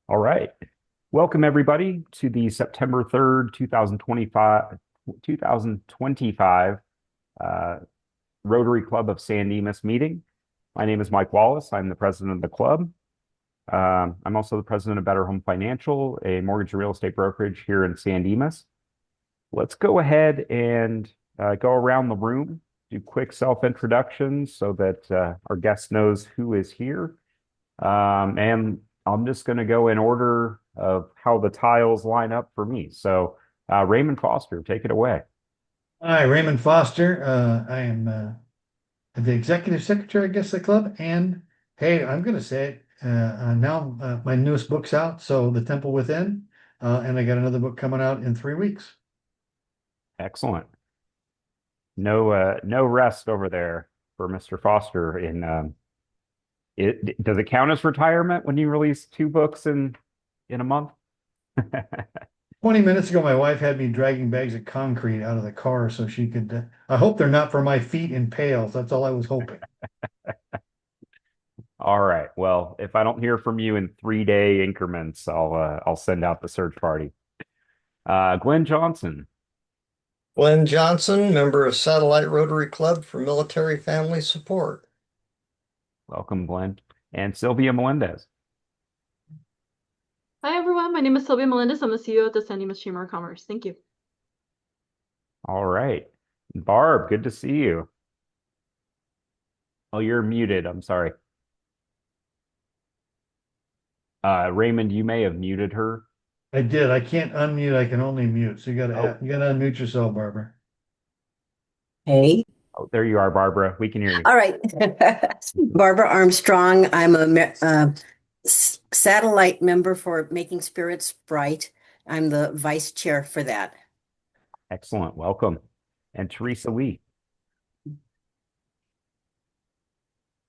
All right. Welcome, everybody, to the September 3rd, 2025 uh, Rotary Club of San Dimas meeting. My name is Mike Wallace. I'm the president of the club. I'm also the president of Better Home Financial, a mortgage and real estate brokerage here in San Dimas. Let's go ahead and go around the room, do quick self-introductions so that our guest knows who is here. And I'm just going to go in order of how the tiles line up for me. So, Raymond Foster, take it away. Hi, Raymond Foster. I am the executive secretary, I guess, of the club. And hey, I'm going to say it now. My newest book's out, so The Temple Within, and I got another book coming out in 3 weeks. Excellent. No rest over there for Mr. Foster. Does it count as retirement when you release two books in a month? 20 minutes ago, my wife had me dragging bags of concrete out of the car so she could. I hope they're not for my feet in pails. That's all I was hoping. All right. Well, if I don't hear from you in 3-day increments, I'll send out the search party. Glenn Johnson. Glenn Johnson, member of Satellite Rotary Club for Military Family Support. Welcome, Glenn. And Sylvia Melendez. Hi, everyone. My name is Sylvia Melendez. I'm the CEO of the San Dimas Chamber of Commerce. Thank you. All right. Barb, good to see you. Oh, you're muted. I'm sorry. Raymond, you may have muted her. I did. I can't unmute. I can only mute. So you gotta unmute yourself, Barbara. Hey. Oh, there you are, Barbara. We can hear you. All right. Barbara Armstrong. I'm a satellite member for Making Spirits Bright. I'm the vice chair for that. Excellent. Welcome. And Teresa Lee.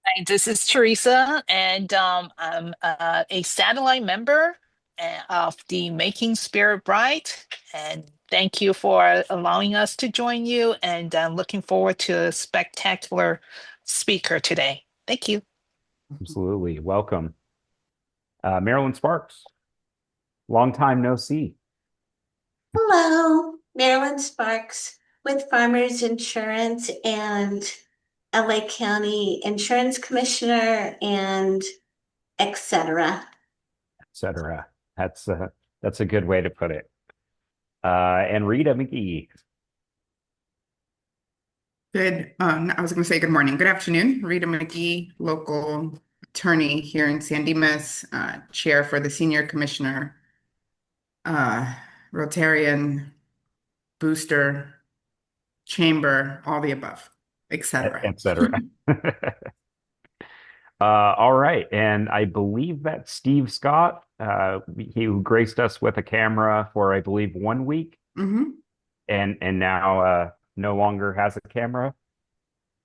Hi, this is Teresa, and I'm a satellite member of the Making Spirit Bright. And thank you for allowing us to join you. And I'm looking forward to a spectacular speaker today. Thank you. Absolutely. Welcome. Marilyn Sparks. Long time no see. Hello, Marilyn Sparks with Farmers Insurance and LA County Insurance Commissioner and etc. Etc. That's a good way to put it. And Rita McGee. I was going to say good morning. Good afternoon. Rita McGee, local attorney here in San Dimas, chair for the senior commissioner, Rotarian, booster, chamber, all the above, etc. Etc. All right. And I believe that Steve Scott, he graced us with a camera for, I believe, 1 week. Mm-hmm. And now no longer has a camera.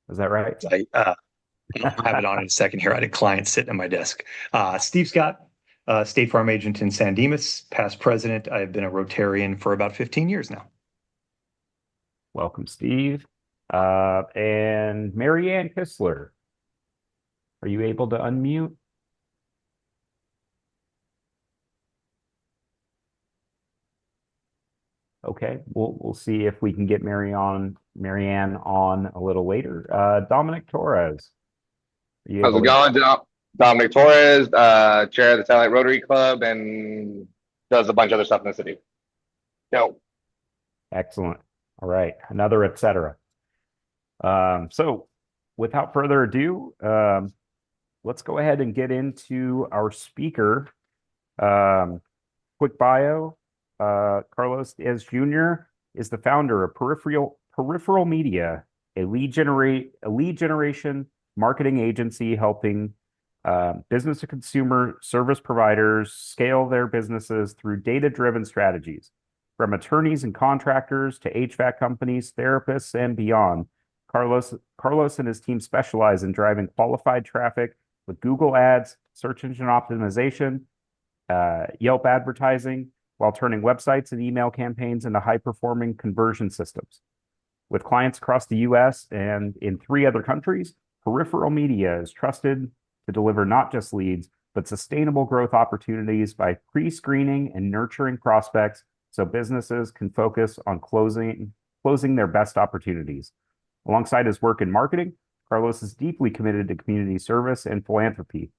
Is that right? I'll have it on in a second here. I had a client sitting at my desk. Steve Scott, State Farm agent in San Dimas, past president. I've been a Rotarian for about 15 years now. Welcome, Steve. And Marianne Kistler. Are you able to unmute? Okay, we'll see if we can get Marianne on a little later. Dominic Torres. How's it going, Dominic Torres, chair of the Satellite Rotary Club, and does a bunch of other stuff in the city. Yo. Excellent. All right, another etc. So, without further ado, let's go ahead and get into our speaker. Quick bio. Carlos Diez Jr. is the founder of Peripheral Media, a lead generation marketing agency helping business to consumer service providers scale their businesses through data-driven strategies. From attorneys and contractors to HVAC companies, therapists, and beyond, Carlos and his team specialize in driving qualified traffic with Google Ads, search engine optimization, Yelp advertising, while turning websites and email campaigns into high-performing conversion systems. With clients across the U.S. and in 3 other countries, Peripheral Media is trusted to deliver not just leads, but sustainable growth opportunities by pre-screening and nurturing prospects so businesses can focus on closing their best opportunities. Alongside his work in marketing, Carlos is deeply committed to community service and philanthropy.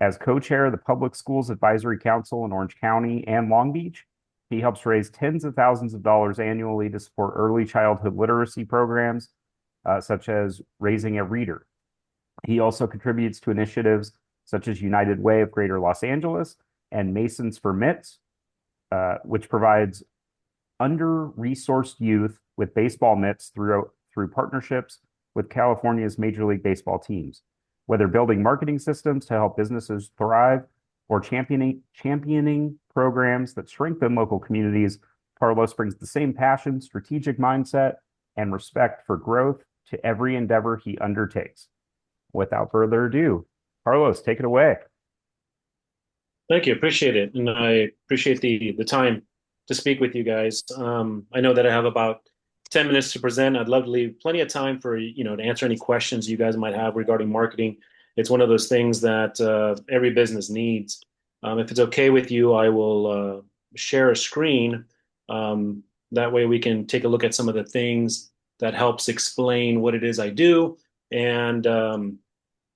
As co-chair of the Public Schools Advisory Council in Orange County and Long Beach, he helps raise tens of thousands of dollars annually to support early childhood literacy programs, such as Raising a Reader. He also contributes to initiatives such as United Way of Greater Los Angeles and Masons for Mitts, which provides under-resourced youth with baseball mitts through partnerships with California's Major League Baseball teams. Whether building marketing systems to help businesses thrive or championing programs that strengthen local communities, Carlos brings the same passion, strategic mindset, and respect for growth to every endeavor he undertakes. Without further ado, Carlos, take it away. Thank you. Appreciate it. And I appreciate the time to speak with you guys. I know that I have about 10 minutes to present. I'd love to leave plenty of time for, to answer any questions you guys might have regarding marketing. It's one of those things that every business needs. If it's okay with you, I will share a screen. That way we can take a look at some of the things that helps explain what it is I do and,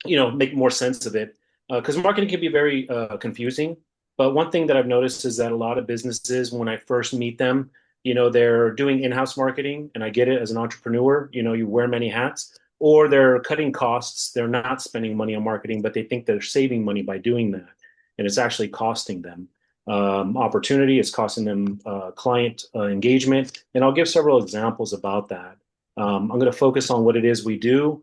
make more sense of it. Because marketing can be very confusing. But one thing that I've noticed is that a lot of businesses, when I first meet them, they're doing in-house marketing, and I get it as an entrepreneur, you wear many hats, or they're cutting costs. They're not spending money on marketing, but they think they're saving money by doing that. And it's actually costing them opportunity. It's costing them client engagement. And I'll give several examples about that. I'm going to focus on what it is we do.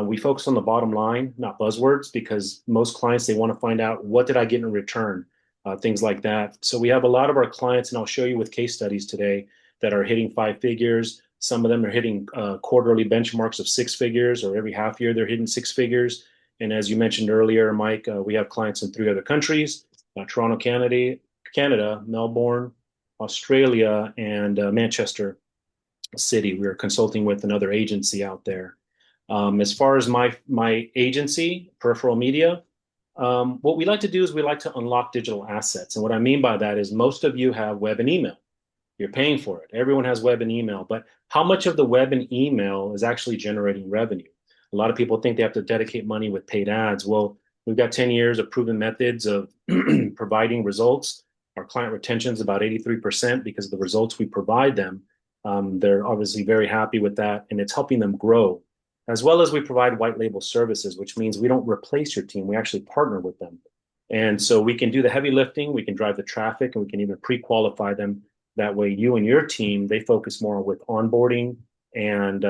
We focus on the bottom line, not buzzwords, because most clients, they want to find out, what did I get in return? Things like that. So we have a lot of our clients, and I'll show you with case studies today, that are hitting 5 figures. Some of them are hitting quarterly benchmarks of 6 figures, or every half year they're hitting 6 figures. And as you mentioned earlier, Mike, we have clients in 3 other countries: Toronto, Canada, Melbourne, Australia, and Manchester City. We're consulting with another agency out there. As far as my agency, Peripheral Media, what we like to do is we like to unlock digital assets. And what I mean by that is most of you have web and email. You're paying for it. Everyone has web and email. But how much of the web and email is actually generating revenue? A lot of people think they have to dedicate money with paid ads. Well, we've got 10 years of proven methods of providing results. Our client retention is about 83% because of the results we provide them. They're obviously very happy with that, and it's helping them grow. As well as we provide white label services, which means we don't replace your team. We actually partner with them. And so we can do the heavy lifting, we can drive the traffic, and we can even pre-qualify them. That way you and your team, they focus more with onboarding and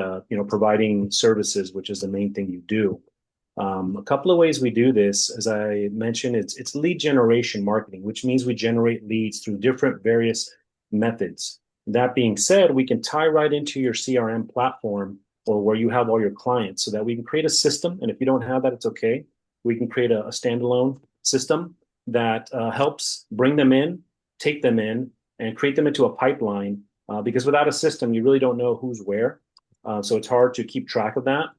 providing services, which is the main thing you do. A couple of ways we do this, as I mentioned, it's lead generation marketing, which means we generate leads through different various methods. That being said, we can tie right into your CRM platform, or where you have all your clients, so that we can create a system. And if you don't have that, it's okay. We can create a standalone system that helps bring them in, take them in, and create them into a pipeline. Because without a system, you really don't know who's where. So it's hard to keep track of that.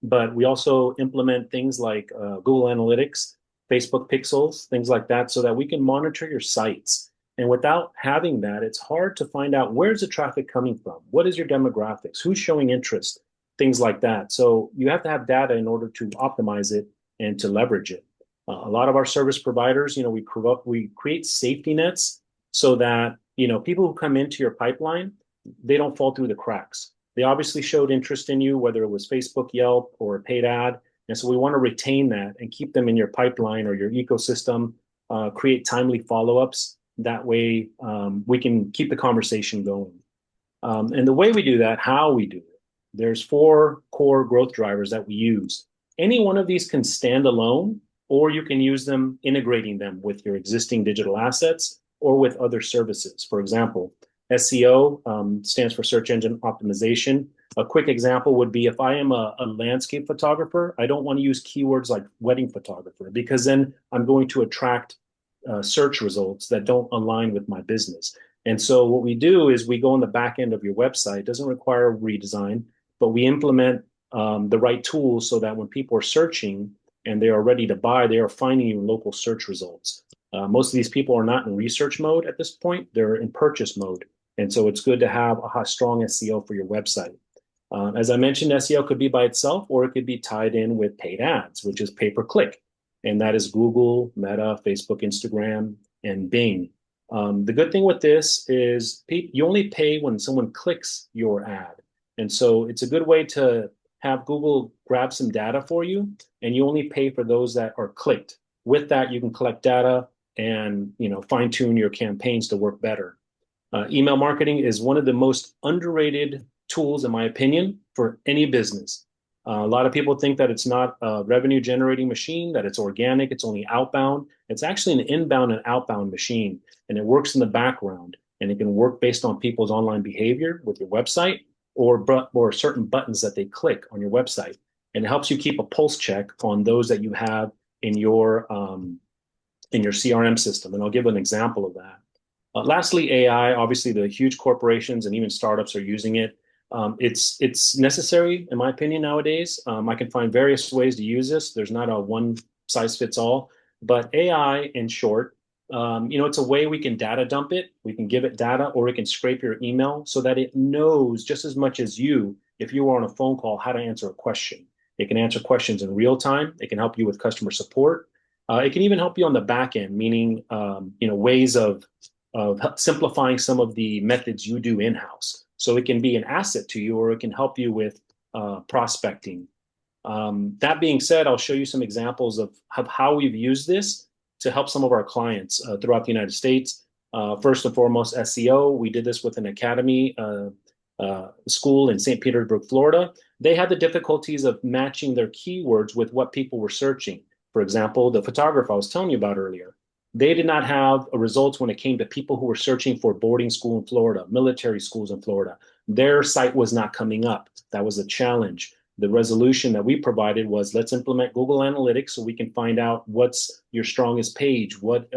But we also implement things like Google Analytics, Facebook Pixels, things like that, so that we can monitor your sites. And without having that, it's hard to find out, where's the traffic coming from? What is your demographics? Who's showing interest? Things like that. So you have to have data in order to optimize it and to leverage it. A lot of our service providers, we create safety nets so that, people who come into your pipeline, they don't fall through the cracks. They obviously showed interest in you, whether it was Facebook, Yelp, or a paid ad. And so we want to retain that and keep them in your pipeline or your ecosystem, create timely follow-ups. That way we can keep the conversation going. And the way we do that, how we do it, there's 4 core growth drivers that we use. Any one of these can stand alone, or you can use them integrating them with your existing digital assets or with other services. For example, SEO stands for search engine optimization. A quick example would be, if I am a landscape photographer, I don't want to use keywords like wedding photographer, because then I'm going to attract search results that don't align with my business. And so what we do is we go on the back end of your website. It doesn't require redesign, but we implement the right tools so that when people are searching, and they are ready to buy, they are finding you in local search results. Most of these people are not in research mode at this point, they're in purchase mode. And so it's good to have a strong SEO for your website. As I mentioned, SEO could be by itself, or it could be tied in with paid ads, which is pay-per-click. And that is Google, Meta, Facebook, Instagram, and Bing. The good thing with this is you only pay when someone clicks your ad. And so it's a good way to have Google grab some data for you, and you only pay for those that are clicked. With that, you can collect data and fine-tune your campaigns to work better. Email marketing is one of the most underrated tools, in my opinion, for any business. A lot of people think that it's not a revenue generating machine, that it's organic, it's only outbound. It's actually an inbound and outbound machine, and it works in the background, and it can work based on people's online behavior with your website or certain buttons that they click on your website. And it helps you keep a pulse check on those that you have in your CRM system. And I'll give an example of that. Lastly, AI, obviously the huge corporations and even startups are using it. It's necessary, in my opinion, nowadays. I can find various ways to use this. There's not a one size fits all, but AI, in short, it's a way we can data dump it. We can give it data, or it can scrape your email so that it knows just as much as you, if you were on a phone call, how to answer a question. It can answer questions in real time. It can help you with customer support. It can even help you on the back end, meaning ways of simplifying some of the methods you do in-house. So it can be an asset to you, or it can help you with prospecting. That being said, I'll show you some examples of how we've used this to help some of our clients throughout the United States. First and foremost, SEO. We did this with an academy school in St. Petersburg, Florida. They had the difficulties of matching their keywords with what people were searching. For example, the photographer I was telling you about earlier, they did not have results when it came to people who were searching for boarding school in Florida, military schools in Florida. Their site was not coming up. That was a challenge. The resolution that we provided was, let's implement Google Analytics so we can find out what's your strongest page, what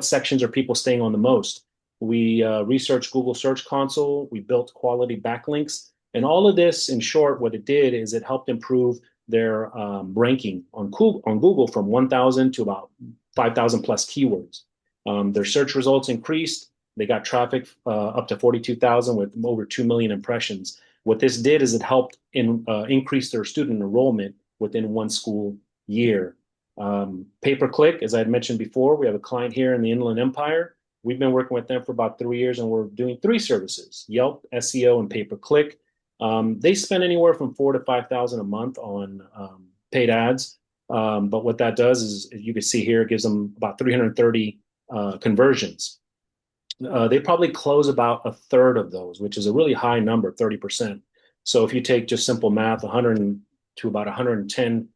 sections are people staying on the most. We researched Google Search Console. We built quality backlinks. And all of this, in short, what it did is it helped improve their ranking on Google from 1,000 to about 5,000 plus keywords. Their search results increased. They got traffic up to 42,000 with over 2 million impressions. What this did is it helped increase their student enrollment within one school year. Pay-per-click, as I had mentioned before, we have a client here in the Inland Empire. We've been working with them for about 3 years, and we're doing 3 services: Yelp, SEO, and pay-per-click. They spend anywhere from $4,000 to $5,000 a month on paid ads. But what that does is, you can see here, it gives them about 330 conversions. They probably close about a third of those, which is a really high number, 30%. So if you take just simple math, 100 to about 110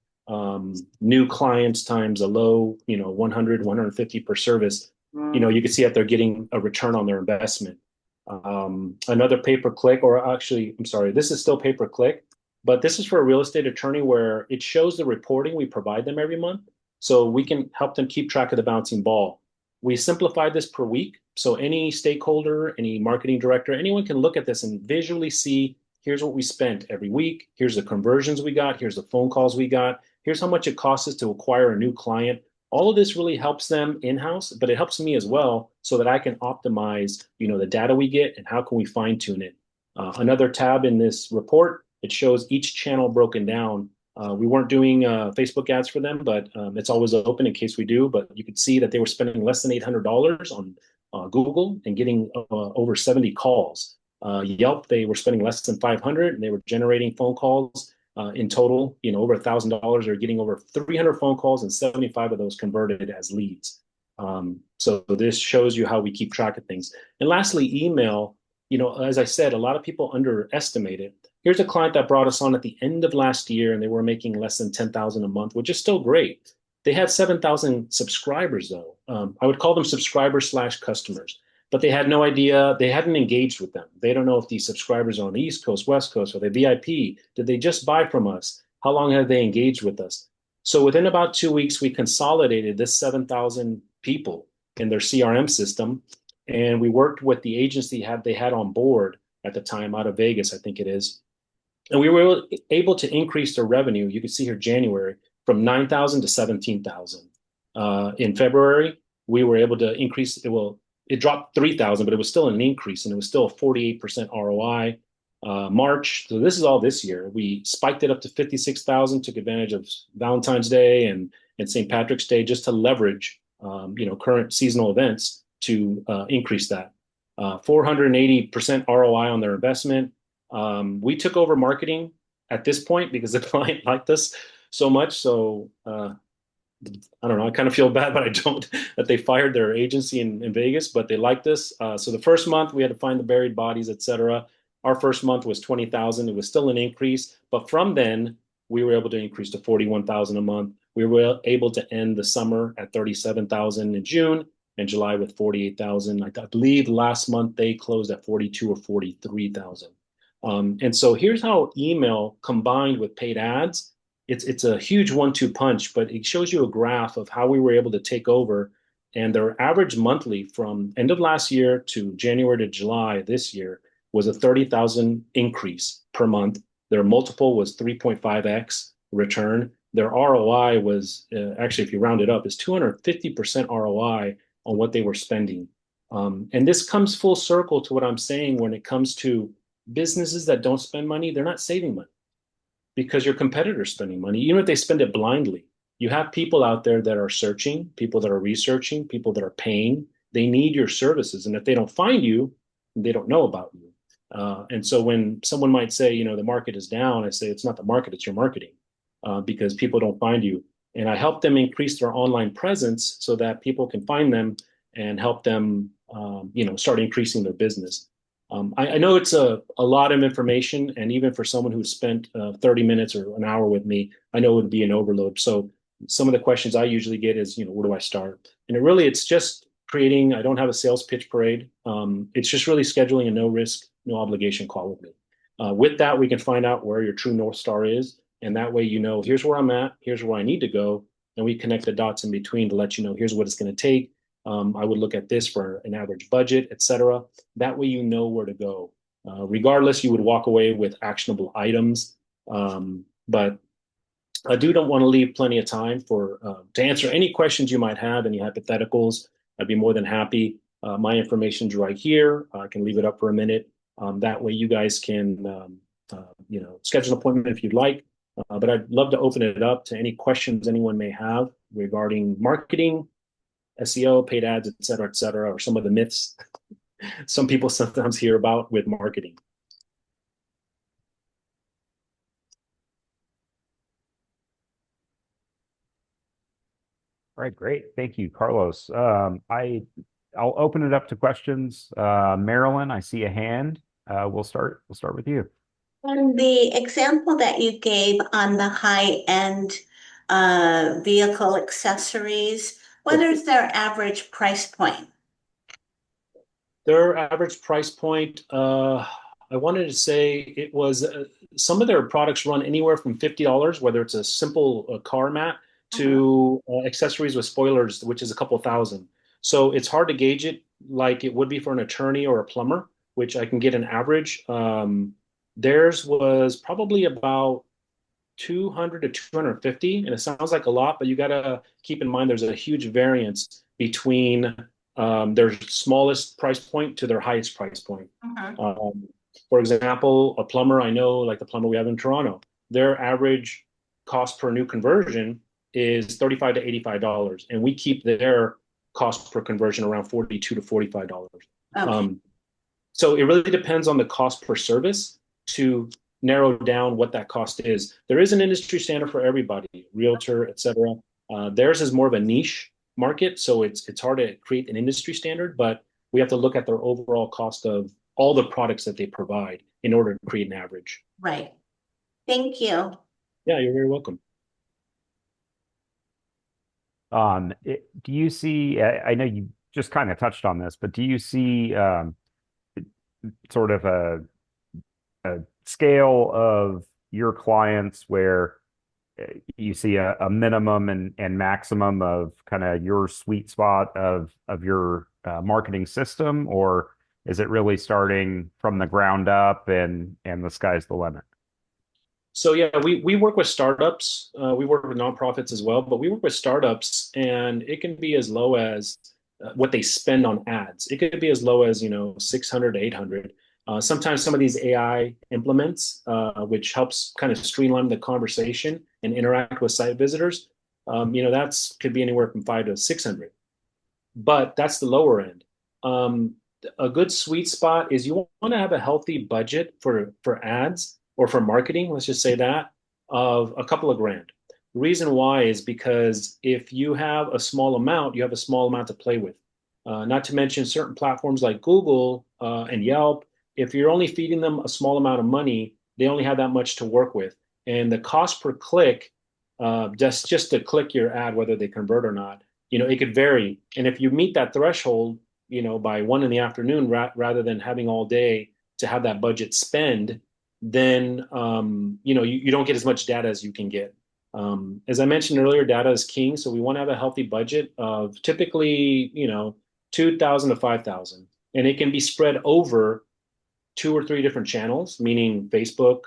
new clients times a low, 100, 150 per service, you can see that they're getting a return on their investment. Another pay-per-click, or actually, I'm sorry, this is still pay-per-click, but this is for a real estate attorney where it shows the reporting we provide them every month, so we can help them keep track of the bouncing ball. We simplified this per week, so any stakeholder, any marketing director, anyone can look at this and visually see, here's what we spent every week, here's the conversions we got, here's the phone calls we got, here's how much it costs us to acquire a new client. All of this really helps them in-house, but it helps me as well so that I can optimize, the data we get and how can we fine-tune it. Another tab in this report, it shows each channel broken down. We weren't doing Facebook ads for them, but it's always open in case we do. But you could see that they were spending less than $800 on Google and getting over 70 calls. Yelp, they were spending less than $500, and they were generating phone calls in total, over $1,000. They're getting over 300 phone calls, and 75 of those converted as leads. So this shows you how we keep track of things. And lastly, email. As I said, a lot of people underestimate it. Here's a client that brought us on at the end of last year, and they were making less than $10,000 a month, which is still great. They had 7,000 subscribers, though. I would call them subscribers/customers, but they had no idea. They hadn't engaged with them. They don't know if these subscribers are on the East Coast, West Coast, are they VIP? Did they just buy from us? How long have they engaged with us? So within about 2 weeks, we consolidated this 7,000 people in their CRM system, and we worked with the agency they had on board at the time out of Vegas, I think it is. And we were able to increase their revenue. You can see here January from 9,000 to 17,000. In February, we were able to increase it. Well, it dropped 3,000, but it was still an increase, and it was still a 48% ROI. March, so this is all this year. We spiked it up to 56,000, took advantage of Valentine's Day and St. Patrick's Day just to leverage, current seasonal events to increase that. 480% ROI on their investment. We took over marketing at this point because the client liked us so much. So I don't know. I kind of feel bad, but I don't, that they fired their agency in Vegas, but they liked us. So the first month we had to find the buried bodies, etc. Our first month was 20,000. It was still an increase, but from then we were able to increase to 41,000 a month. We were able to end the summer at 37,000 in June, and July with 48,000. I believe last month they closed at 42 or 43,000. And so here's how email combined with paid ads, it's a huge 1-2 punch, but it shows you a graph of how we were able to take over. And their average monthly from end of last year to January to July this year was a 30,000 increase per month. Their multiple was 3.5x return. Their ROI was actually, if you round it up, is 250% ROI on what they were spending. And this comes full circle to what I'm saying when it comes to businesses that don't spend money, they're not saving money because your competitor's spending money, even if they spend it blindly. You have people out there that are searching, people that are researching, people that are paying. They need your services. And if they don't find you, they don't know about you. And so when someone might say, the market is down, I say, it's not the market, it's your marketing, because people don't find you. And I help them increase their online presence so that people can find them and help them, start increasing their business. I know it's a lot of information, and even for someone who spent 30 minutes or an hour with me, I know it would be an overload. So some of the questions I usually get is, where do I start? And it's just creating, I don't have a sales pitch parade. It's just really scheduling a no risk, no obligation call with me. With that, we can find out where your true North Star is. And that way, here's where I'm at, here's where I need to go. And we connect the dots in between to let you know, here's what it's going to take. I would look at this for an average budget, etc. That way, you know where to go. Regardless, you would walk away with actionable items. But I don't want to leave plenty of time to answer any questions you might have, any hypotheticals. I'd be more than happy. My information's right here. I can leave it up for a minute. That way, you guys can schedule an appointment if you'd like. But I'd love to open it up to any questions anyone may have regarding marketing, SEO, paid ads, et cetera, or some of the myths some people sometimes hear about with marketing. All right, great. Thank you, Carlos. I'll open it up to questions. Marilyn, I see a hand. We'll start with you. And the example that you gave on the high-end vehicle accessories, what is their average price point? Their average price point, I wanted to say it was, some of their products run anywhere from $50, whether it's a simple car mat, to accessories with spoilers, which is a couple thousand. So it's hard to gauge it like it would be for an attorney or a plumber, which I can get an average. Theirs was probably about 200 to 250, and it sounds like a lot, but you got to keep in mind there's a huge variance between their smallest price point to their highest price point. For example, a plumber I know, like the plumber we have in Toronto, their average cost per new conversion is $35 to $85, and we keep their cost per conversion around $42 to $45. So it really depends on the cost per service to narrow down what that cost is. There is an industry standard for everybody, realtor, etc. Theirs is more of a niche market, so it's hard to create an industry standard, but we have to look at their overall cost of all the products that they provide in order to create an average. Right. Thank you. Yeah, you're very welcome. Do you see, I know you just kind of touched on this, but do you see sort of a scale of your clients where you see a minimum and maximum of kind of your sweet spot of your marketing system, or is it really starting from the ground up and the sky's the limit? So yeah, we work with startups. We work with nonprofits as well, but we work with startups, and it can be as low as what they spend on ads. It could be as low as 600 to 800. Sometimes some of these AI implements, which helps kind of streamline the conversation and interact with site visitors, that's could be anywhere from 5 to 600. But that's the lower end. A good sweet spot is you want to have a healthy budget for ads or for marketing, let's just say that, of a couple of grand. The reason why is because if you have a small amount, you have a small amount to play with. Not to mention certain platforms like Google and Yelp, if you're only feeding them a small amount of money, they only have that much to work with. And the cost per click, just to click your ad, whether they convert or not, it could vary. And if you meet that threshold, by 1 in the afternoon, rather than having all day to have that budget spend, then, you don't get as much data as you can get. As I mentioned earlier, data is king. So we want to have a healthy budget of typically, 2,000 to 5,000. And it can be spread over 2 or 3 different channels, meaning Facebook,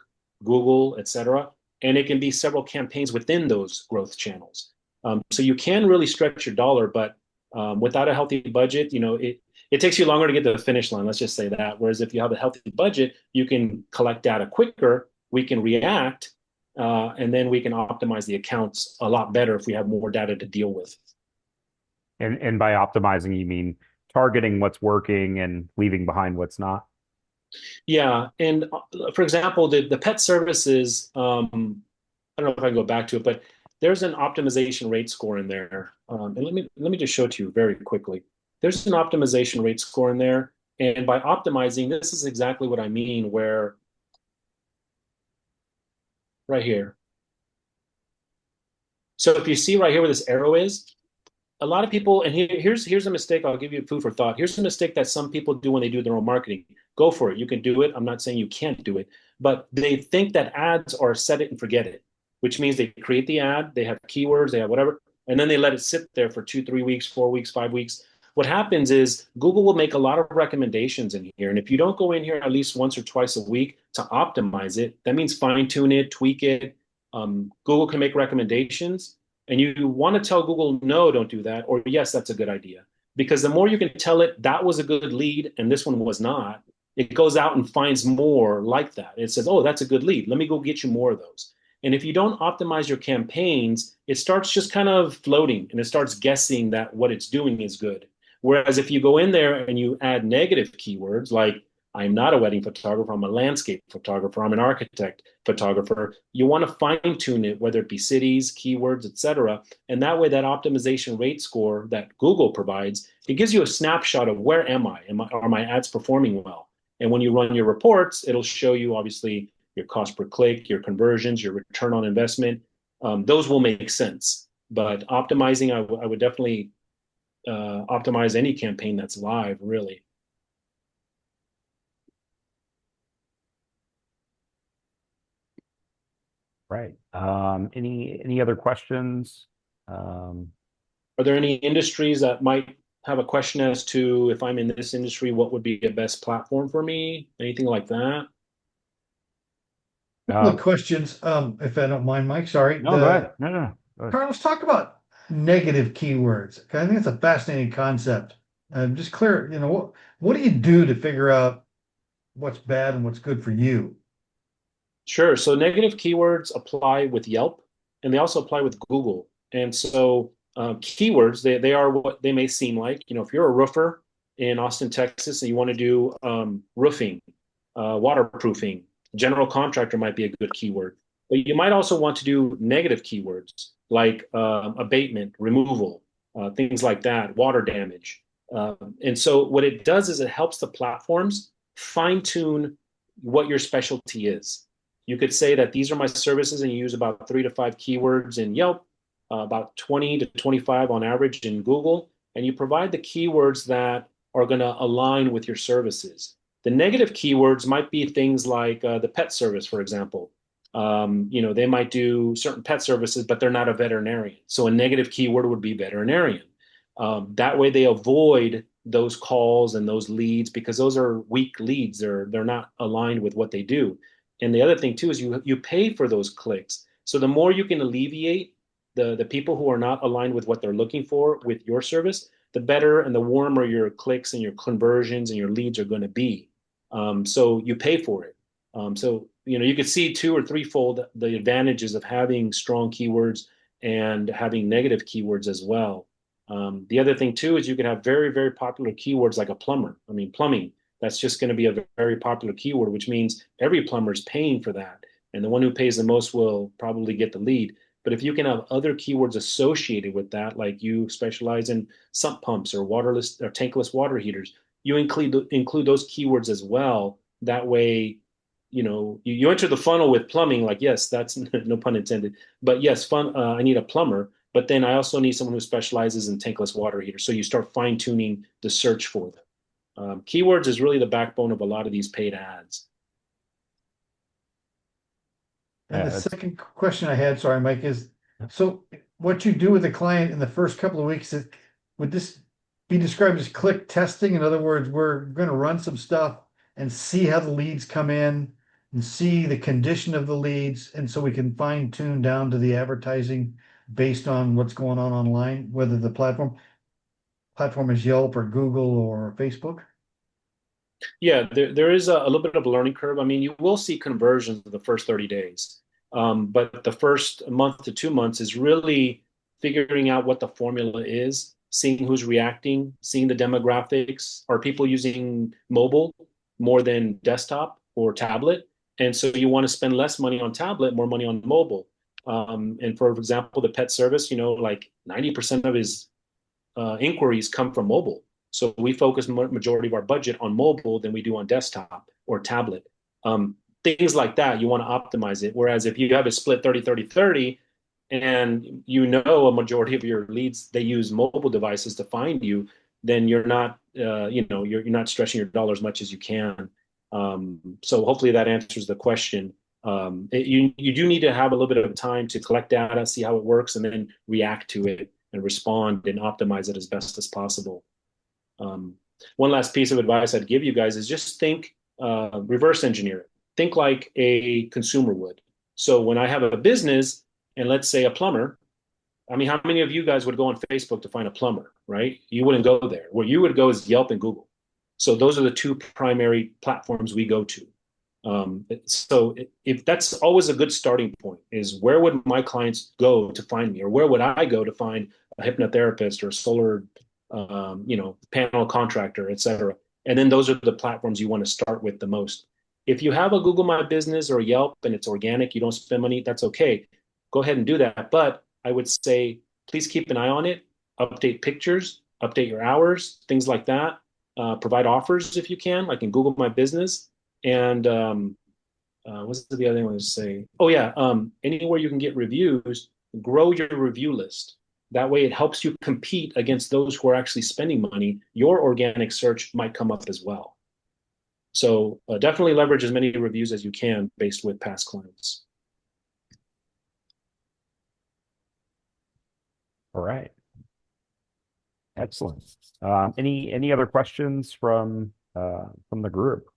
Google, etc. And it can be several campaigns within those growth channels. So you can really stretch your dollar, but without a healthy budget, it takes you longer to get to the finish line. Let's just say that. Whereas if you have a healthy budget, you can collect data quicker. We can react, and then we can optimize the accounts a lot better if we have more data to deal with. And by optimizing, you mean targeting what's working and leaving behind what's not? Yeah, and for example, the pet services. I don't know if I can go back to it, but there's an optimization rate score in there. And let me just show it to you very quickly. There's an optimization rate score in there. And by optimizing, this is exactly what I mean, where right here. So if you see right here where this arrow is, a lot of people, and here's a mistake, I'll give you food for thought. Here's a mistake that some people do when they do their own marketing. Go for it. You can do it. I'm not saying you can't do it, but they think that ads are set it and forget it, which means they create the ad, they have keywords, they have whatever, and then they let it sit there for 2, 3 weeks, 4 weeks, 5 weeks. What happens is Google will make a lot of recommendations in here. And if you don't go in here at least once or twice a week to optimize it, that means fine tune it, tweak it. Google can make recommendations. And you want to tell Google, no, don't do that, or yes, that's a good idea. Because the more you can tell it, that was a good lead and this one was not, it goes out and finds more like that. It says, oh, that's a good lead. Let me go get you more of those. And if you don't optimize your campaigns, it starts just kind of floating and it starts guessing that what it's doing is good. Whereas if you go in there and you add negative keywords like, I'm not a wedding photographer, I'm a landscape photographer, I'm an architect photographer, you want to fine tune it, whether it be cities, keywords, etc. And that way, that optimization rate score that Google provides, it gives you a snapshot of where am I? Are my ads performing well? And when you run your reports, it'll show you obviously your cost per click, your conversions, your return on investment. Those will make sense. But optimizing, I would definitely optimize any campaign that's live, really. Right. Any other questions? Are there any industries that might have a question as to if I'm in this industry, what would be the best platform for me? Anything like that? The questions, if I don't mind, Mike, sorry. No, go ahead. No, go ahead. Carlos, talk about negative keywords. I think it's a fascinating concept. Just clear, what do you do to figure out what's bad and what's good for you? Sure. So negative keywords apply with Yelp, and they also apply with Google. And so keywords, they are what they may seem like. If you're a roofer in Austin, Texas, and you want to do roofing, waterproofing, general contractor might be a good keyword. But you might also want to do negative keywords like abatement, removal, things like that, water damage. And so what it does is it helps the platforms fine tune what your specialty is. You could say that these are my services and you use about 3 to 5 keywords in Yelp, about 20 to 25 on average in Google, and you provide the keywords that are going to align with your services. The negative keywords might be things like the pet service, for example. They might do certain pet services, but they're not a veterinarian. So a negative keyword would be veterinarian. That way they avoid those calls and those leads because those are weak leads. They're not aligned with what they do. And the other thing too is you pay for those clicks. So the more you can alleviate the people who are not aligned with what they're looking for with your service, the better and the warmer your clicks and your conversions and your leads are going to be. So you pay for it. So you could see two or threefold the advantages of having strong keywords and having negative keywords as well. The other thing too is you can have very, very popular keywords like a plumber. I mean, plumbing. That's just going to be a very popular keyword, which means every plumber is paying for that. And the one who pays the most will probably get the lead. But if you can have other keywords associated with that, like you specialize in sump pumps or waterless or tankless water heaters, you include those keywords as well. That way, you enter the funnel with plumbing, like, yes, that's no pun intended, but yes, I need a plumber, but then I also need someone who specializes in tankless water heaters. So you start fine tuning the search for them. Keywords is really the backbone of a lot of these paid ads. And the second question I had, sorry, Mike, is so what you do with a client in the first couple of weeks, would this be described as click testing? In other words, we're going to run some stuff and see how the leads come in and see the condition of the leads. And so we can fine tune down to the advertising based on what's going on online, whether the platform is Yelp or Google or Facebook. Yeah, there is a little bit of a learning curve. I mean, you will see conversions in the first 30 days. But the first month to 2 months is really figuring out what the formula is, seeing who's reacting, seeing the demographics. Are people using mobile more than desktop or tablet? And so you want to spend less money on tablet, more money on mobile. And for example, the pet service, like 90% of his inquiries come from mobile. So we focus majority of our budget on mobile than we do on desktop or tablet. Things like that, you want to optimize it. Whereas if you have a split 30-30-30, and a majority of your leads, they use mobile devices to find you, then you're not, you're not stretching your dollar as much as you can. So hopefully that answers the question. You do need to have a little bit of time to collect data, see how it works, and then react to it and respond and optimize it as best as possible. One last piece of advice I'd give you guys is just think, reverse engineer it. Think like a consumer would. So when I have a business and let's say a plumber, I mean, how many of you guys would go on Facebook to find a plumber, right? You wouldn't go there. Where you would go is Yelp and Google. So those are the two primary platforms we go to. So if that's always a good starting point, is where would my clients go to find me, or where would I go to find a hypnotherapist or a solar, panel contractor, et cetera. And then those are the platforms you want to start with the most. If you have a Google My Business or Yelp and it's organic, you don't spend money, that's okay. Go ahead and do that. But I would say, please keep an eye on it, update pictures, update your hours, things like that. Provide offers if you can, like in Google My Business. And what's the other thing I want to say? Oh yeah, anywhere you can get reviews, grow your review list. That way it helps you compete against those who are actually spending money. Your organic search might come up as well. So definitely leverage as many reviews as you can based with past clients. All right. Excellent. Any other questions from the group?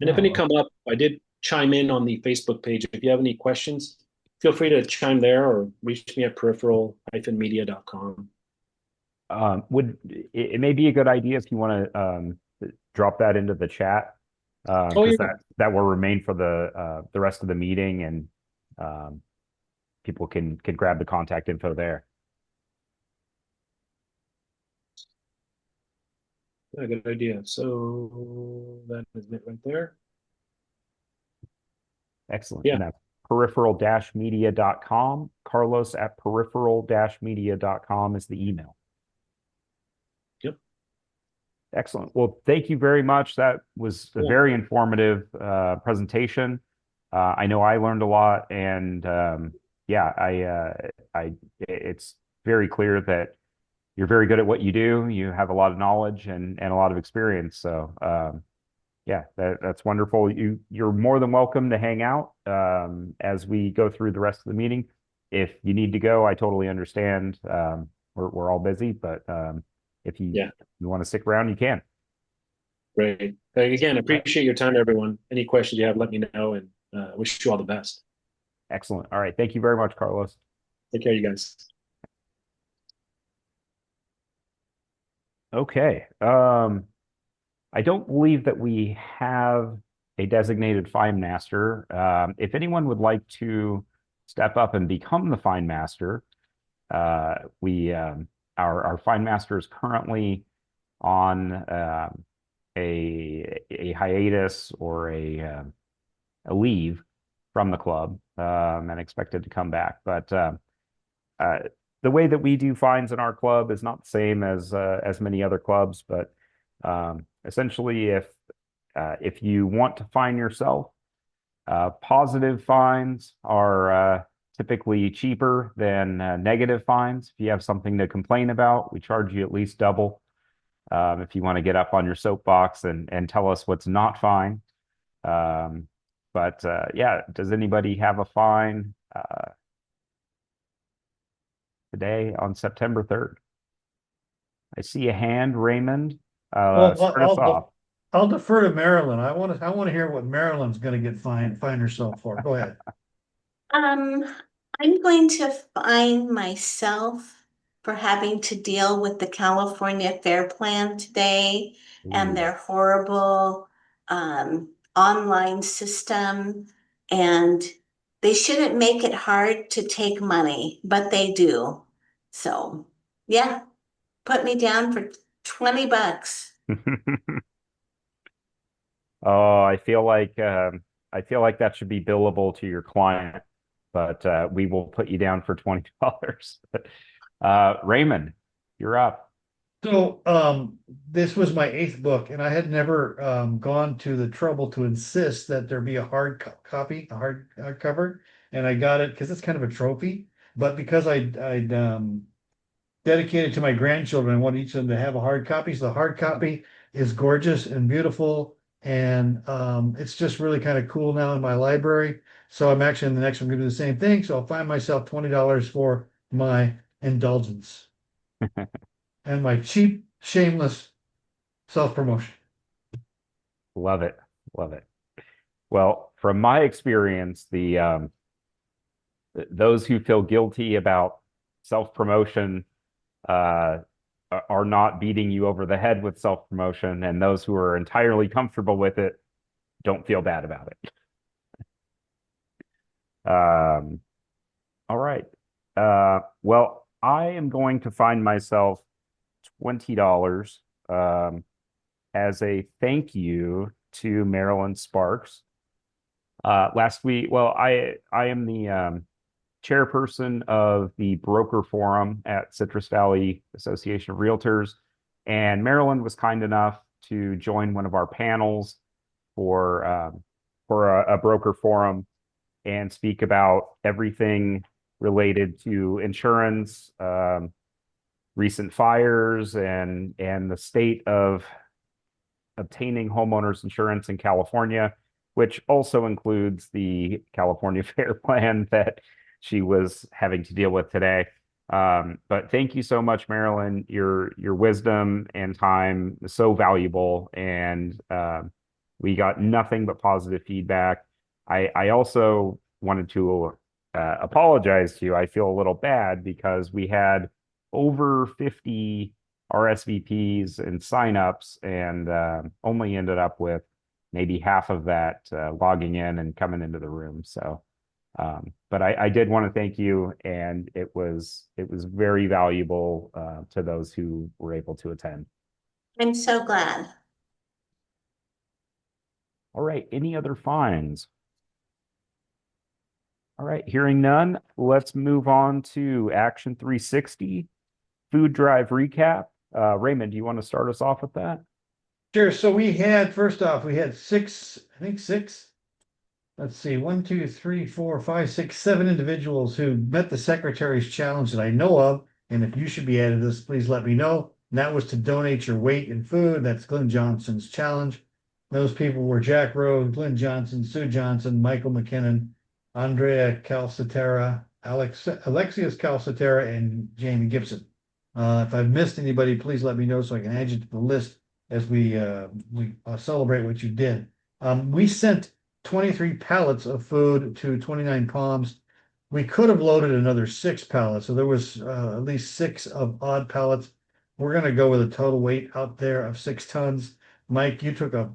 And if any come up, I did chime in on the Facebook page. If you have any questions, feel free to chime there or reach me at peripheral-media.com. It may be a good idea if you want to drop that into the chat, because that will remain for the rest of the meeting, and people can grab the contact info there. A good idea. So that is it right there. Excellent. Yeah. And that's peripheral-media.com. Carlos at peripheral-media.com is the email. Yep. Excellent. Well, thank you very much. That was a very informative presentation. I know I learned a lot, and it's very clear that you're very good at what you do. You have a lot of knowledge and a lot of experience. So that's wonderful. You're more than welcome to hang out as we go through the rest of the meeting. If you need to go, I totally understand. We're all busy, but if you want to stick around, you can. Great. Again, appreciate your time, everyone. Any questions you have, let me know, and wish you all the best. Excellent. All right. Thank you very much, Carlos. Take care, you guys. Okay. I don't believe that we have a designated fine master. If anyone would like to step up and become the fine master, our fine master is currently on a hiatus or a leave from the club and expected to come back. But the way that we do fines in our club is not the same as many other clubs, but essentially, if you want to fine yourself, positive fines are typically cheaper than negative fines. If you have something to complain about, we charge you at least double. If you want to get up on your soapbox and tell us what's not fine. But yeah, does anybody have a fine today on September 3rd? I see a hand, Raymond. Well, Start us off. I'll defer to Marilyn. I want to hear what Marilyn's going to get fined herself for. Go ahead. I'm going to fine myself for having to deal with the California Fair Plan today and their horrible online system. And they shouldn't make it hard to take money, but they do. So, yeah, put me down for $20. Oh, I feel like that should be billable to your client, but we will put you down for $20. Raymond, you're up. So, this was my 8th book, and I had never gone to the trouble to insist that there be a hard copy, a hardcover, and I got it because it's kind of a trophy. But because I'd dedicated to my grandchildren, I want each of them to have a hard copy. So the hard copy is gorgeous and beautiful, and it's just really kind of cool now in my library. So I'm actually in the next one going to do the same thing. So I'll find myself $20 for my indulgence and my cheap, shameless self-promotion. Love it. Love it. Well, from my experience, those who feel guilty about self-promotion are not beating you over the head with self-promotion, and those who are entirely comfortable with it don't feel bad about it. All right. Well, I am going to find myself $20 as a thank you to Marilyn Sparks. Last week, well, I am the chairperson of the broker forum at Citrus Valley Association of Realtors, and Marilyn was kind enough to join one of our panels for a broker forum and speak about everything related to insurance, recent fires, and the state of obtaining homeowners insurance in California, which also includes the California Fair Plan that she was having to deal with today. But thank you so much, Marilyn. Your wisdom and time is so valuable, and we got nothing but positive feedback. I also wanted to apologize to you. I feel a little bad because we had over 50 RSVPs and signups, and only ended up with maybe half of that logging in and coming into the room. So, but I did want to thank you, and it was very valuable to those who were able to attend. I'm so glad. All right, any other fines? All right, hearing none, let's move on to Action 360, food drive recap. Raymond, do you want to start us off with that? Sure. So we had, first off, we had six. Let's see, 1, 2, 3, 4, 5, 6, 7 individuals who met the secretary's challenge that I know of. And if you should be added to this, please let me know. And that was to donate your weight in food. That's Glenn Johnson's challenge. Those people were Jack Rose, Glenn Johnson, Sue Johnson, Michael McKinnon, Andrea Calcetera, Alexius Calcetera, and Jamie Gibson. If I've missed anybody, please let me know so I can add you to the list as we celebrate what you did. We sent 23 pallets of food to 29 Palms. We could have loaded another 6 pallets, so there was at least 6 of odd pallets. We're going to go with a total weight out there of 6 tons. Mike, you took a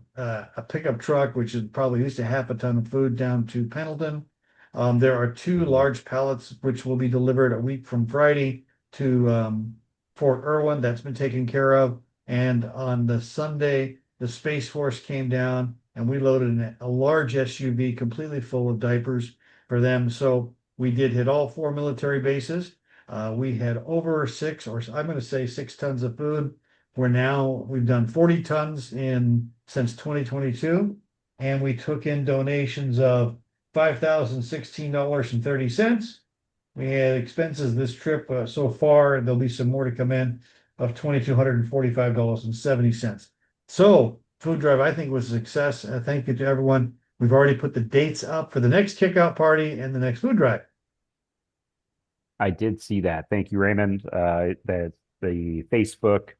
pickup truck, which is probably at least a half a ton of food down to Pendleton. There are 2 large pallets which will be delivered a week from Friday to Fort Irwin. That's been taken care of. And on the Sunday, the Space Force came down and we loaded a large SUV completely full of diapers for them. So we did hit all 4 military bases. We had over 6, or I'm going to say 6 tons of food. We've done 40 tons since 2022, and we took in donations of $5,016.30. We had expenses this trip so far, and there'll be some more to come in, of $2,245.70. So food drive, I think, was a success. Thank you to everyone. We've already put the dates up for the next kickout party and the next food drive. I did see that. Thank you, Raymond. The Facebook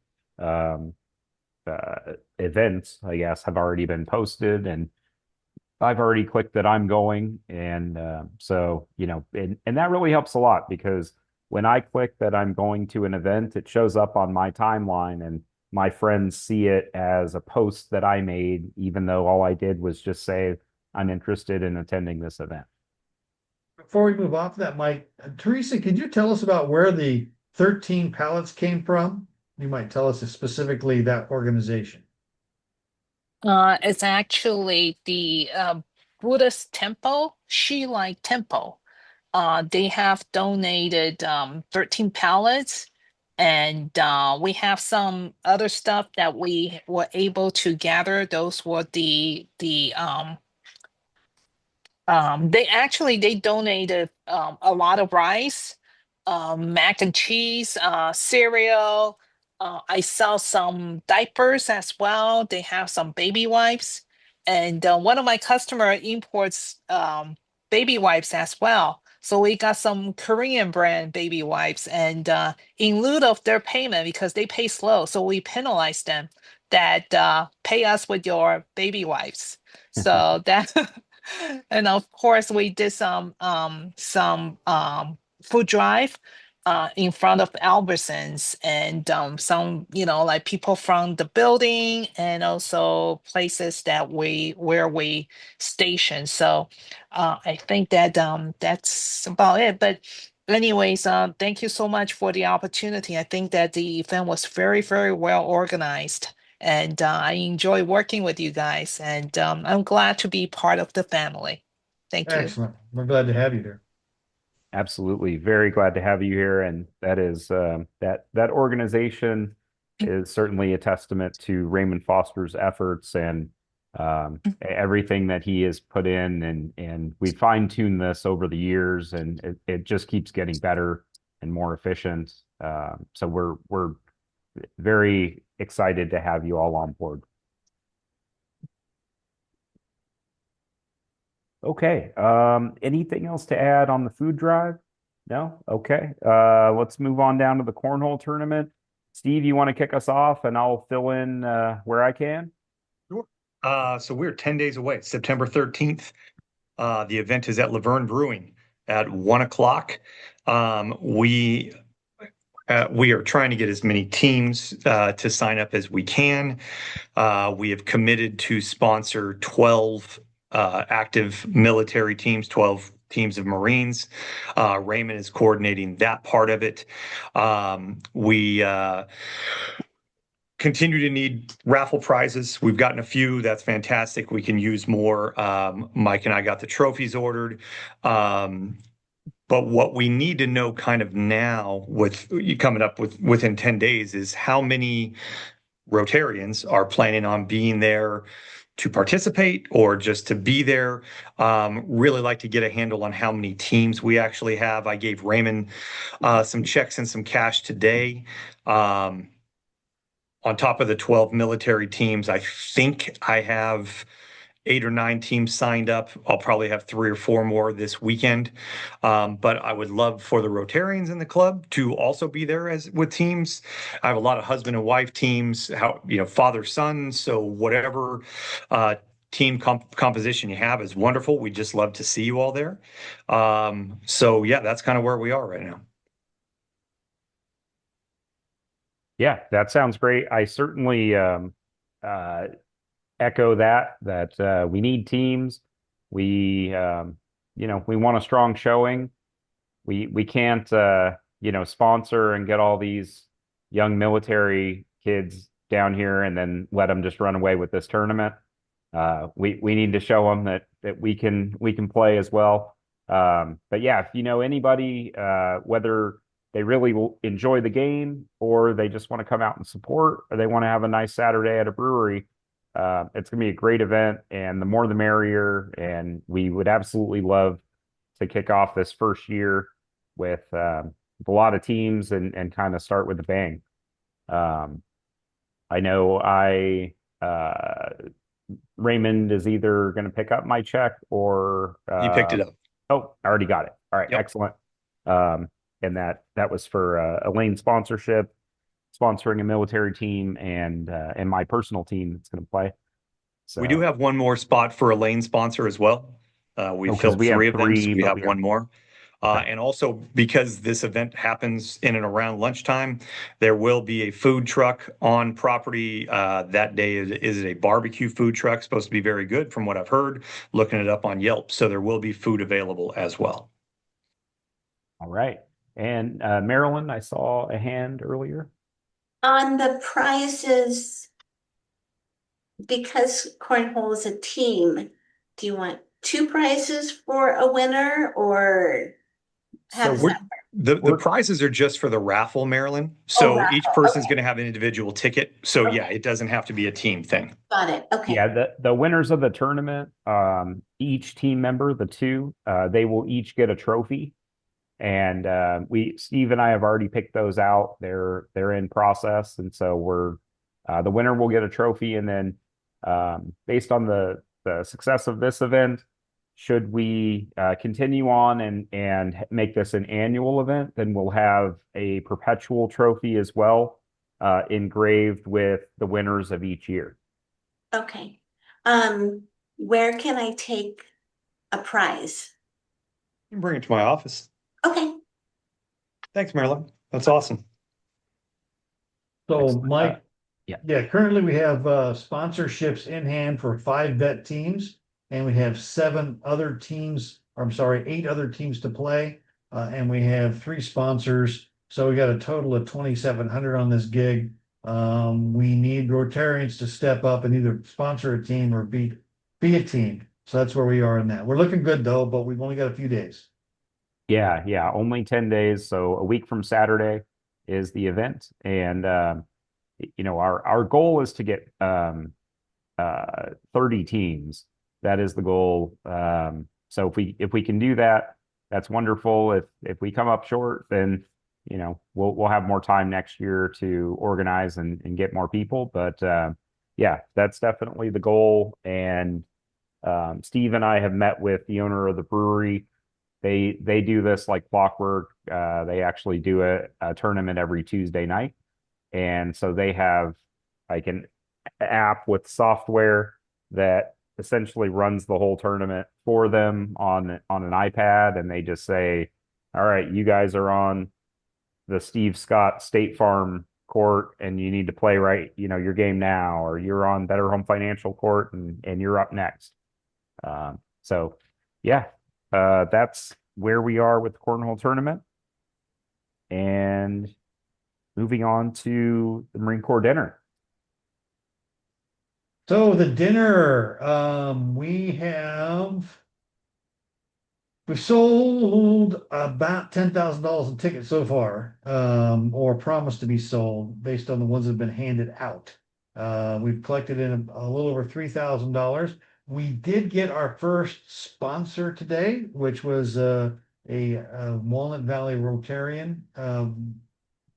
events, I guess, have already been posted, and I've already clicked that I'm going. And so, and that really helps a lot, because when I click that I'm going to an event, it shows up on my timeline and my friends see it as a post that I made, even though all I did was just say I'm interested in attending this event. Before we move off that, Mike, Teresa, could you tell us about where the 13 pallets came from? You might tell us specifically that organization. It's actually the Buddhist temple, Shi-like temple. They have donated 13 pallets, and we have some other stuff that we were able to gather. Those were they donated a lot of rice, mac and cheese, cereal. I saw some diapers as well. They have some baby wipes, and one of my customer imports baby wipes as well. So we got some Korean brand baby wipes, and in lieu of their payment, because they pay slow, so we penalize them that pay us with your baby wipes. So that, and of course we did some food drive in front of Albertsons, and some like people from the building, and also places where we station. So I think that that's about it. But anyways, thank you so much for the opportunity. I think that the event was very, very well organized, and I enjoy working with you guys, and I'm glad to be part of the family. Thank you. Excellent. We're glad to have you here. Absolutely. Very glad to have you here. And that is that organization is certainly a testament to Raymond Foster's efforts and everything that he has put in. And we fine-tuned this over the years, and it just keeps getting better and more efficient. So we're very excited to have you all on board. Okay. Anything else to add on the food drive? No? Okay. Let's move on down to the cornhole tournament. Steve, you want to kick us off, and I'll fill in where I can? Sure. So we're 10 days away, September 13th. The event is at Laverne Brewing at 1:00. We are trying to get as many teams to sign up as we can. We have committed to sponsor 12 active military teams, 12 teams of Marines. Raymond is coordinating that part of it. We continue to need raffle prizes. We've gotten a few. That's fantastic. We can use more. Mike and I got the trophies ordered. But what we need to know kind of now, with you coming up within 10 days, is how many Rotarians are planning on being there to participate or just to be there. Really like to get a handle on how many teams we actually have. I gave Raymond some checks and some cash today. On top of the 12 military teams, I think I have 8 or 9 teams signed up. I'll probably have 3 or 4 more this weekend. But I would love for the Rotarians in the club to also be there as with teams. I have a lot of husband and wife teams, father son. So whatever team composition you have is wonderful. We just love to see you all there. So yeah, that's kind of where we are right now. Yeah, that sounds great. I certainly echo that we need teams. We we want a strong showing. We can't sponsor and get all these young military kids down here and then let them just run away with this tournament. We need to show them that we can play as well. But yeah, if you know anybody, whether they really will enjoy the game or they just want to come out and support or they want to have a nice Saturday at a brewery, it's going to be a great event, and the more the merrier. And we would absolutely love to kick off this first year with a lot of teams and kind of start with a bang. I know Raymond is either going to pick up my check or He picked it up. Oh, I already got it. All right, Yep. Excellent. And that was for Elaine sponsorship, sponsoring a military team and my personal team that's going to play. So We do have one more spot for a lane sponsor as well. We 'cause filled we have 3 of them, so three, we but have we one more. And also, because this event happens in and around lunchtime, there will be a food truck on property. That day is a barbecue food truck, supposed to be very good from what I've heard, looking it up on Yelp. So there will be food available as well. All right. And Marilyn, I saw a hand earlier. On the prizes, because cornhole is a team, do you want 2 prizes for a winner, or how does that work? The prizes are just for the raffle, Marilyn. So raffle, each person's okay. going to have an individual ticket. So Okay. yeah, it doesn't have to be a team thing. Got it. Okay. Yeah, the winners of the tournament, each team member, the 2, they will each get a trophy. And Steve and I have already picked those out. They're in process, and so the winner will get a trophy. And then based on the success of this event, should we continue on and make this an annual event, then we'll have a perpetual trophy as well, engraved with the winners of each year. Okay. Where can I take a prize? You can bring it to my office. Okay. Thanks, Marilyn. That's awesome. So Excellent. Mike, Yeah. currently we have sponsorships in hand for 5 vet teams, and we have 8 other teams to play, and we have 3 sponsors. So we got a total of 2,700 on this gig. We need Rotarians to step up and either sponsor a team or be a team. So that's where we are in that. We're looking good though, but we've only got a few days. Yeah, only 10 days. So a week from Saturday is the event. And our goal is to get 30 teams. That is the goal. So if we can do that, that's wonderful. If we come up short, then we'll have more time next year to organize and get more people. But yeah, that's definitely the goal. And Steve and I have met with the owner of the brewery. They do this like clockwork. They actually do a tournament every Tuesday night. And so they have like an app with software that essentially runs the whole tournament for them on an iPad. And they just say, all right, you guys are on the Steve Scott State Farm court and you need to play your game now, or you're on Better Home Financial court and you're up next. So yeah, that's where we are with the cornhole tournament. And moving on to the Marine Corps dinner. So the dinner, we've sold about $10,000 in tickets so far, or promised to be sold based on the ones that have been handed out. We've collected in a little over $3,000. We did get our first sponsor today, which was a Walnut Valley Rotarian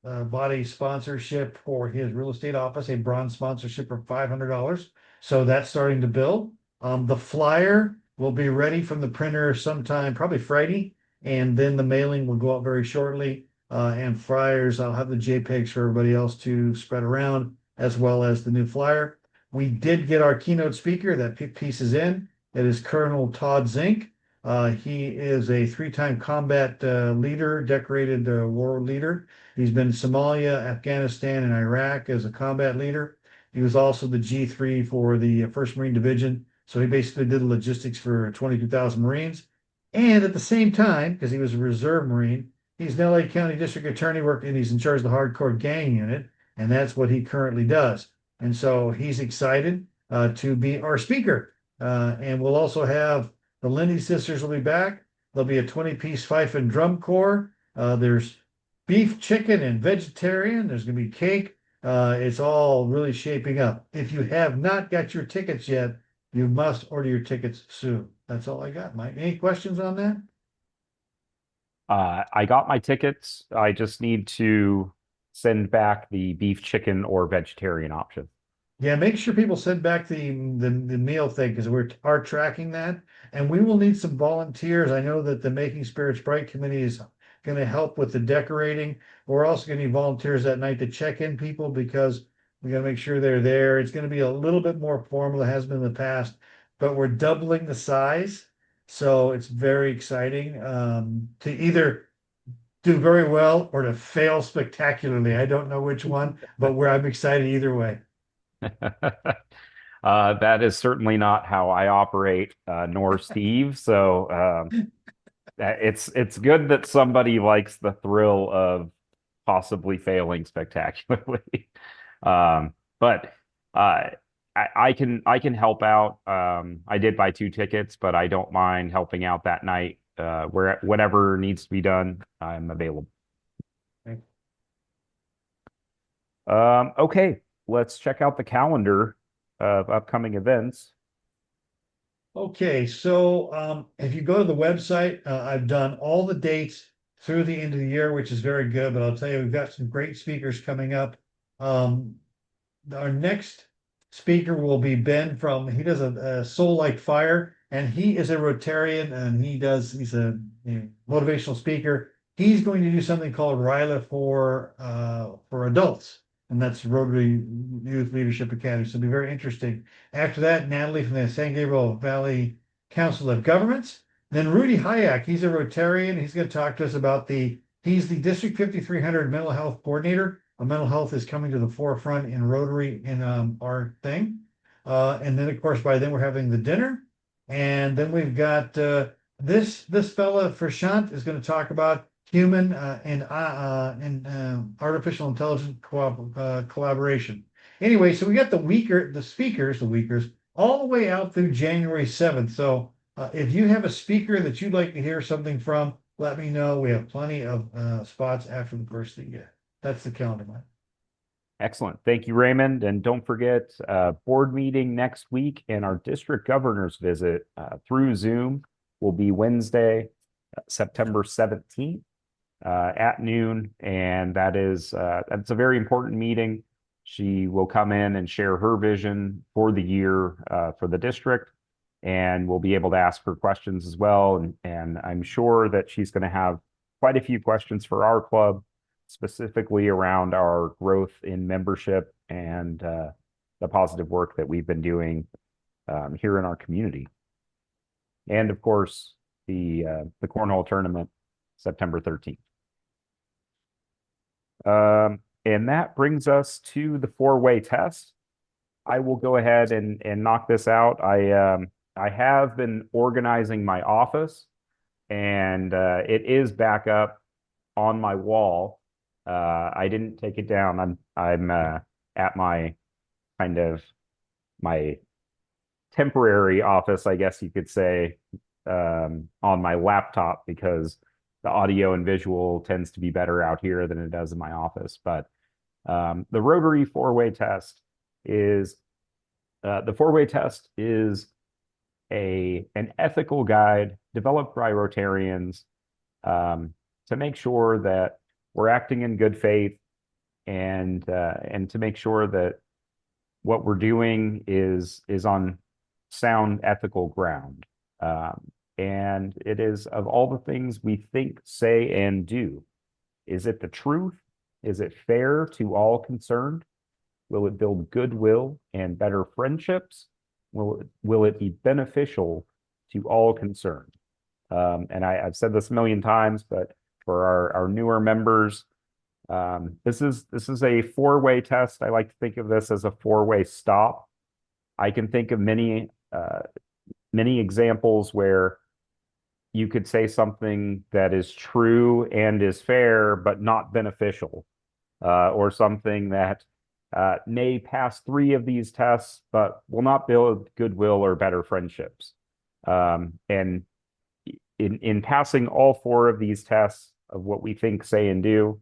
body sponsorship for his real estate office, a bronze sponsorship for $500. So that's starting to build. The flyer will be ready from the printer sometime, probably Friday, and then the mailing will go out very shortly. And flyers, I'll have the JPEGs for everybody else to spread around, as well as the new flyer. We did get our keynote speaker. That piece is in. It is Colonel Todd Zink. He is a three-time combat leader, decorated war leader. He's been in Somalia, Afghanistan, and Iraq as a combat leader. He was also the G3 for the 1st Marine Division. So he basically did the logistics for 22,000 Marines. And at the same time, because he was a reserve Marine, he's an LA County District Attorney, and he's in charge of the hardcore gang unit. And that's what he currently does. And so he's excited to be our speaker. And we'll also have the Lindy sisters will be back. There'll be a 20-piece fife and drum corps. There's beef, chicken, and vegetarian. There's going to be cake. It's all really shaping up. If you have not got your tickets yet, you must order your tickets soon. That's all I got, Mike. Any questions on that? I got my tickets. I just need to send back the beef, chicken, or vegetarian option. Yeah, make sure people send back the meal thing because we are tracking that, and we will need some volunteers. I know that the Making Spirits Bright Committee is going to help with the decorating. We're also going to need volunteers that night to check in people because we got to make sure they're there. It's going to be a little bit more formal than it has been in the past, but we're doubling the size, so it's very exciting to either do very well or to fail spectacularly. I don't know which one, but I'm excited either way. That is certainly not how I operate, nor Steve. So it's good that somebody likes the thrill of possibly failing spectacularly. But I can help out. I did buy 2 tickets, but I don't mind helping out that night. Whatever needs to be done, I'm available. Okay, let's check out the calendar of upcoming events. Okay, so if you go to the website, I've done all the dates through the end of the year, which is very good. But I'll tell you, we've got some great speakers coming up. Our next speaker will be Ben he does a Soul Like Fire, and he is a Rotarian, and he's a motivational speaker. He's going to do something called RILA for adults, and that's Rotary Youth Leadership Academy. So it'll be very interesting. After that, Natalie from the San Gabriel Valley Council of Governments. Then Rudy Hayek, he's a Rotarian. He's going to talk to us about he's the District 5300 mental health coordinator. Mental health is coming to the forefront in Rotary in our thing. And then, of course, by then we're having the dinner. And then we've got this fella, Frashant, is going to talk about human and artificial intelligence collaboration. Anyway, so we got the speakers all the way out through January 7th. So if you have a speaker that you'd like to hear something from, let me know. We have plenty of spots after the first of the year. That's the calendar, Mike. Excellent. Thank you, Raymond. And don't forget, board meeting next week and our district governor's visit through Zoom will be Wednesday, September 17th at noon. And that's a very important meeting. She will come in and share her vision for the year for the district, and we'll be able to ask her questions as well. And I'm sure that she's going to have quite a few questions for our club, specifically around our growth in membership and the positive work that we've been doing here in our community. And of course, the cornhole tournament, September 13th. And that brings us to the 4-way test. I will go ahead and knock this out. I have been organizing my office, and it is back up on my wall. I didn't take it down. I'm at my my temporary office, I guess you could say, on my laptop, because the audio and visual tends to be better out here than it does in my office. But the Rotary 4-way test is an ethical guide developed by Rotarians to make sure that we're acting in good faith, and to make sure that what we're doing is on sound ethical ground. And it is of all the things we think, say, and do. Is it the truth? Is it fair to all concerned? Will it build goodwill and better friendships? Will it be beneficial to all concerned? And I've said this a million times, but for our newer members, this is a four-way test. I like to think of this as a four-way stop. I can think of many examples where you could say something that is true and is fair, but not beneficial, or something that may pass three of these tests, but will not build goodwill or better friendships. And in passing all four of these tests of what we think, say, and do,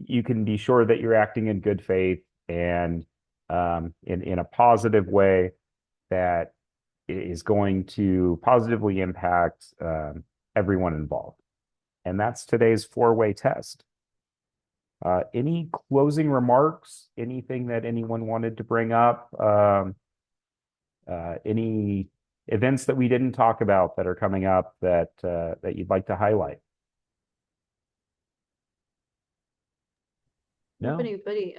you can be sure that you're acting in good faith and in a positive way that is going to positively impact everyone involved. And that's today's four-way test. Any closing remarks? Anything that anyone wanted to bring up? Any events that we didn't talk about that are coming up that you'd like to highlight? No? If anybody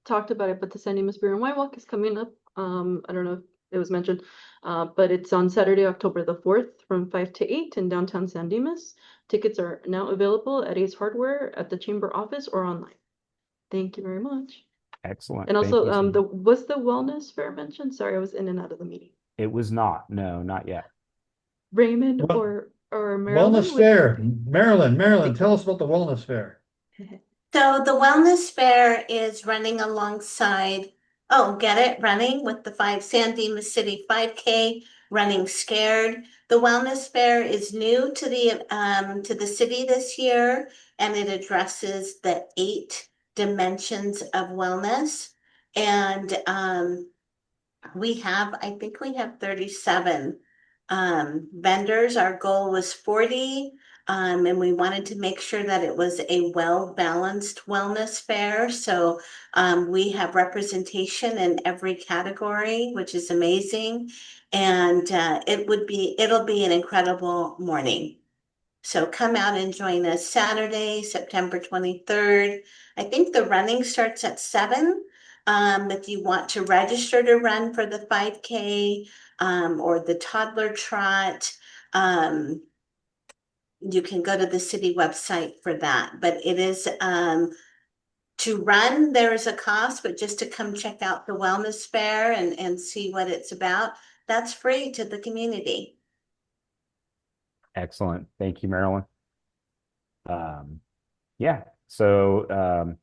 talked about it, but the San Dimas Beer and Wine Walk is coming up. I don't know if it was mentioned, but it's on Saturday, October the 4th from 5 to 8 in downtown San Dimas. Tickets are now available at Ace Hardware, at the chamber office, or online. Thank you very much. Excellent. And also, Thank you. was the wellness fair mentioned? Sorry, I was in and out of the meeting. It was not. No, not yet. Raymond Well, or Marilyn? Wellness Fair. Marilyn, tell us about the Wellness Fair. So the Wellness Fair is running alongside, get it? Running with the San Dimas City 5K, Running Scared. The Wellness Fair is new to the city this year, and it addresses the 8 dimensions of wellness. And I think we have 37 vendors. Our goal was 40. And we wanted to make sure that it was a well-balanced wellness fair. So we have representation in every category, which is amazing. And it'll be an incredible morning. So come out and join us Saturday, September 23rd. I think the running starts at 7. If you want to register to run for the 5K or the toddler trot, you can go to the city website for that. But it is to run, there is a cost, but just to come check out the wellness fair and see what it's about, that's free to the community. Excellent. Thank you, Marilyn. Yeah. So,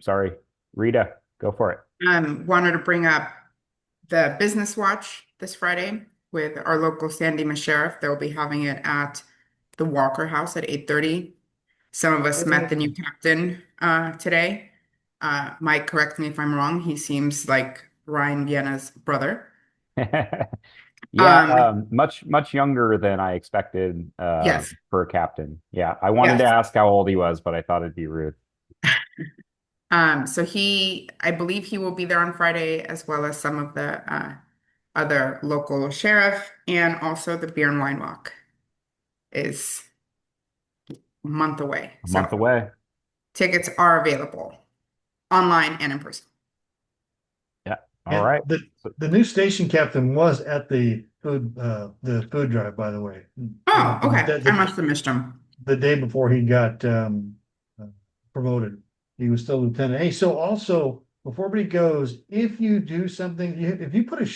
sorry, Rita, go for it. Wanted to bring up the Business Watch this Friday with our local San Dimas sheriff. They'll be having it at the Walker House at 8:30. Some of us met the new captain today. Mike, correct me if I'm wrong. He seems like Ryan Vienna's brother. Yeah, much younger than I expected Yes. for a captain. Yeah, I wanted to ask how old he was, but I thought it'd be rude. So I believe he will be there on Friday, as well as some of the other local sheriff, and also the beer and wine walk is a month away. A month away. Tickets are available online and in person. Yeah. All right. The new station captain was at the food drive, by the way. Oh, okay. I must have missed him. The day before he got promoted. He was still lieutenant. Hey, so also, before everybody goes, if you do something, if you put a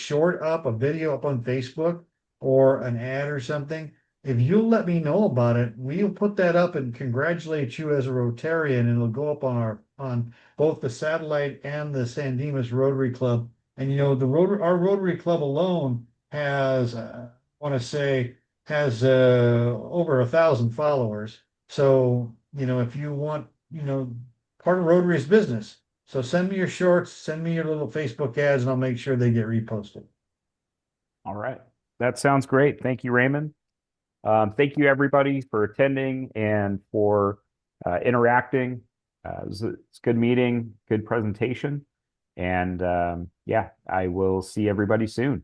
video up on Facebook or an ad or something, if you'll let me know about it, we'll put that up and congratulate you as a Rotarian, and it'll go up on both the Satellite and the San Dimas Rotary Club. And our Rotary Club alone has, over 1,000 followers. So, if you want, part of Rotary's business. So send me your shorts, send me your little Facebook ads, and I'll make sure they get reposted. All right. That sounds great. Thank you, Raymond. Thank you, everybody, for attending and for interacting. It's a good meeting, good presentation. And yeah, I will see everybody soon.